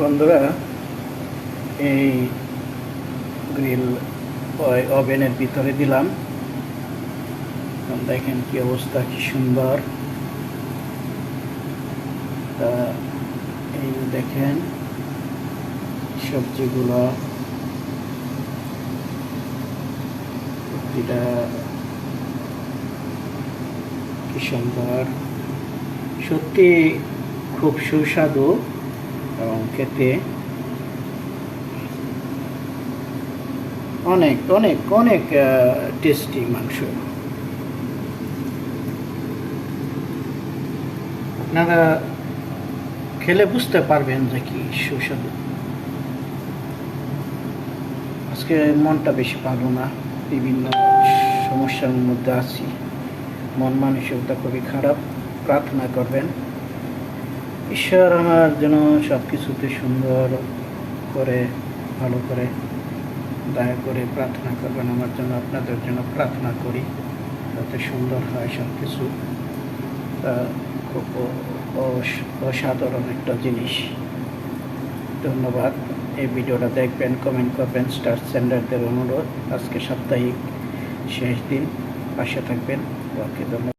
বন্ধুরা, এই গ্রিল ওভেনের ভিতরে দিলাম। দেখেন কি অবস্থা, কি সুন্দর। এই দেখেন সবজিগুলো, প্রতিটা কি সুন্দর, সত্যি খুব সুস্বাদু এবং খেতে অনেক অনেক অনেক টেস্টি মাংস। আপনারা খেলে বুঝতে পারবেন যে কি সুস্বাদু। আজকে মনটা বেশি ভালো না, বিভিন্ন সমস্যার মধ্যে আছি, মন মানসিকতা খুবই খারাপ। প্রার্থনা করবেন ঈশ্বর আমার যেন সব কিছুতে সুন্দর করে, ভালো করে, দয়া করে প্রার্থনা করবেন আমার জন্য। আপনাদের জন্য প্রার্থনা করি যাতে সুন্দর হয় সব কিছু। খুব অসাধারণ একটা জিনিস। ধন্যবাদ। এই ভিডিওটা দেখবেন, কমেন্ট করবেন, স্টার সেন্ডারদের অনুরোধ। আজকে সাপ্তাহিক শেষ দিন, পাশে থাকবেন। ওকে, ধন্যবাদ।